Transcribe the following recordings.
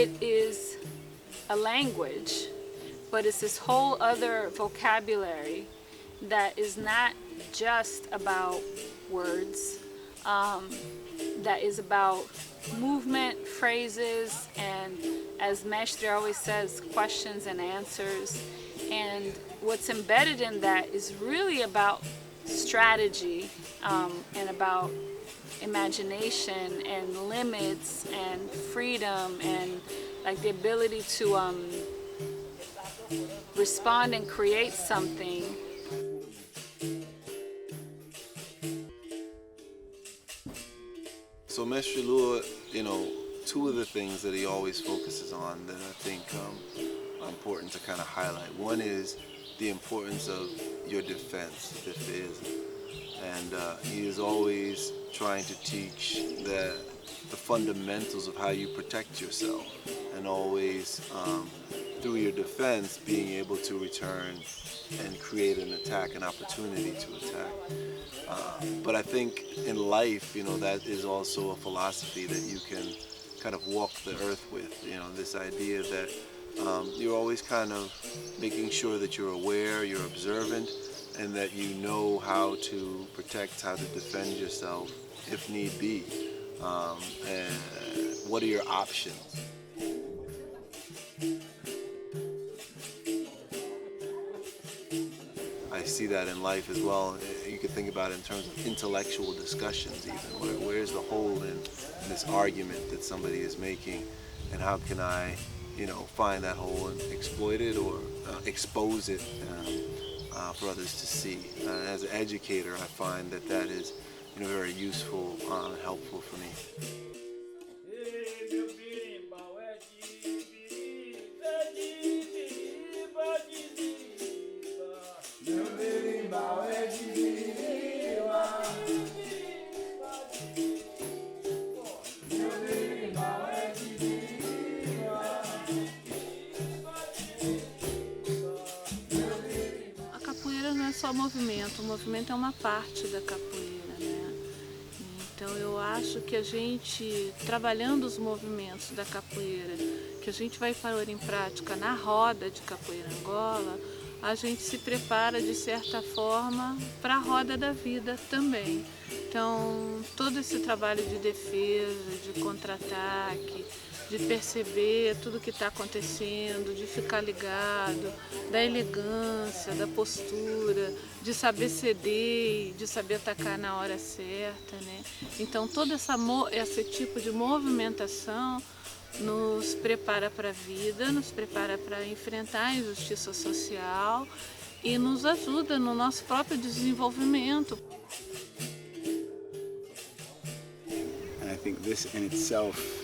it is a language, but it's this whole other vocabulary that is not just about words, that is about movement, phrases, and as Mestre always says, questions and answers. And what's embedded in that is really about strategy, and about imagination and limits and freedom and like the ability to respond and create something. So Mestre Lua, two of the things that he always focuses on that I think are important to kind of highlight. One is the importance of your defense, defesa. And he is always trying to teach the fundamentals of how you protect yourself, and always through your defense being able to return and create an attack, an opportunity to attack. But I think in life, that is also a philosophy that you can kind of walk the earth with, this idea that you're always kind of making sure that you're aware, you're observant, and that you know how to protect, how to defend yourself if need be. And what are your options? I see that in life as well. You could think about it in terms of intellectual discussions even. Where's the hole in this argument that somebody is making, and how can I, find that hole and exploit it or expose it for others to see. As an educator, I find that is very useful and helpful for me. Só movimento, o movimento é uma parte da capoeira, né? Então eu acho que a gente, trabalhando os movimentos da capoeira, que a gente vai pôr em prática na roda de capoeira Angola, a gente se prepara de certa forma para a roda da vida também. Então todo esse trabalho de defesa, de contra-ataque, de perceber tudo que está acontecendo, de ficar ligado, da elegância, da postura, de saber ceder, de saber atacar na hora certa, né? Então todo esse tipo de movimentação nos prepara para a vida, nos prepara para enfrentar a injustiça social e nos ajuda no nosso próprio desenvolvimento. And I think this in itself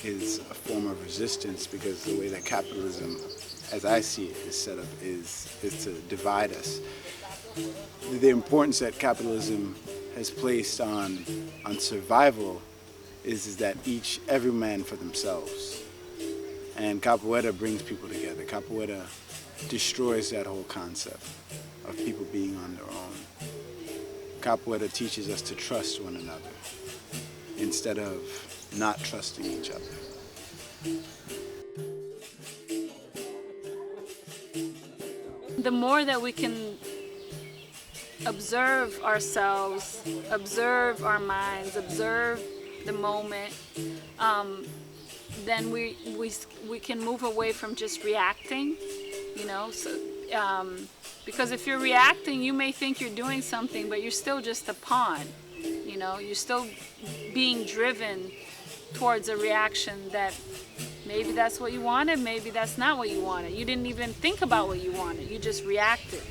is a form of resistance, because the way that capitalism, as I see it, is set up is to divide us. The importance that capitalism has placed on survival is that every man for themselves. And Capoeira brings people together. Capoeira destroys that whole concept of people being on their own. Capoeira teaches us to trust one another instead of not trusting each other. The more that we can observe ourselves, observe our minds, observe the moment, then we can move away from just reacting, So, because if you're reacting, you may think you're doing something, but you're still just a pawn. You're still being driven towards a reaction that maybe that's what you wanted, maybe that's not what you wanted. You didn't even think about what you wanted, you just reacted.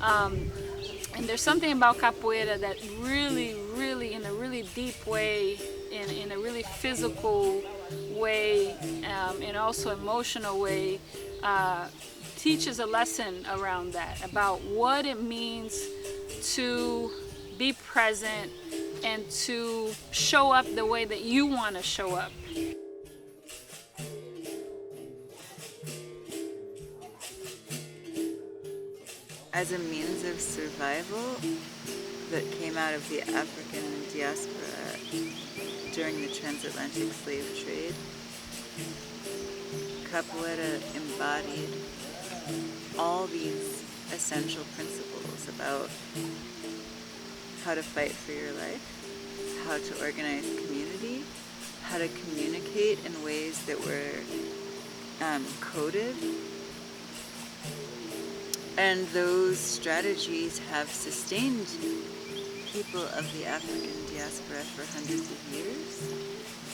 And there's something about capoeira that really, really, in a really deep way, in a really physical way, and also emotional way, teaches a lesson around that, about what it means to be present and to show up the way that you want to show up. As a means of survival that came out of the African diaspora during the transatlantic slave trade, Capoeira embodied all these essential principles about how to fight for your life, how to organize community, how to communicate in ways that were coded. And those strategies have sustained people of the African diaspora for hundreds of years.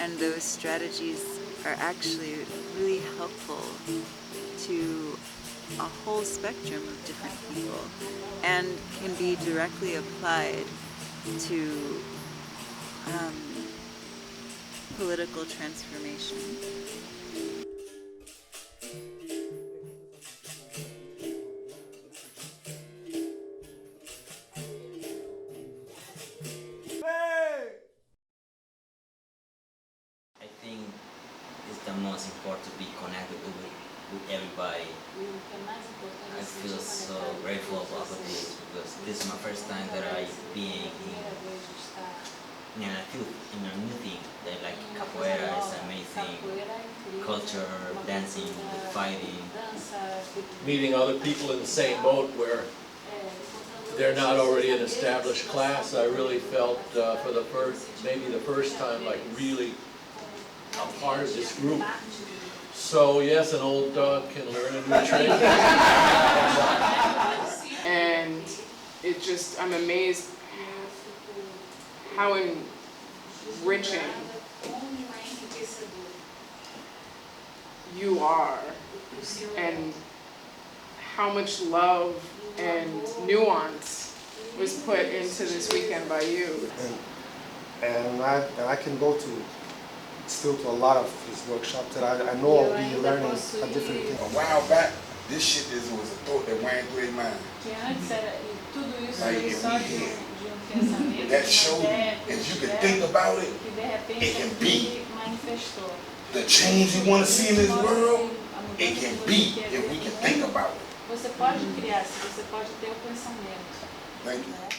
And those strategies are actually really helpful to a whole spectrum of different people and can be directly applied to political transformation. I think it's the most important to be connected with everybody. I feel so grateful about this because this is my first time that I being in a new thing. That like Capoeira is amazing, culture, dancing, fighting. Meeting other people in the same boat where they're not already an established class. I really felt for the first time like really a part of this group. So yes, an old dog can learn a new trick. And it just, I'm amazed how enriching you are and how much love and nuance was put into this weekend by you. And I can go to still to a lot of his workshops that I know I'll be learning a different thing. A while back, this shit was a thought that went through his mind. Like that show, if you can think about it, it can be. The change you want to see in this world, it can be if we can think about it. Você pode criar, se você pode ter o pensamento. Thank you.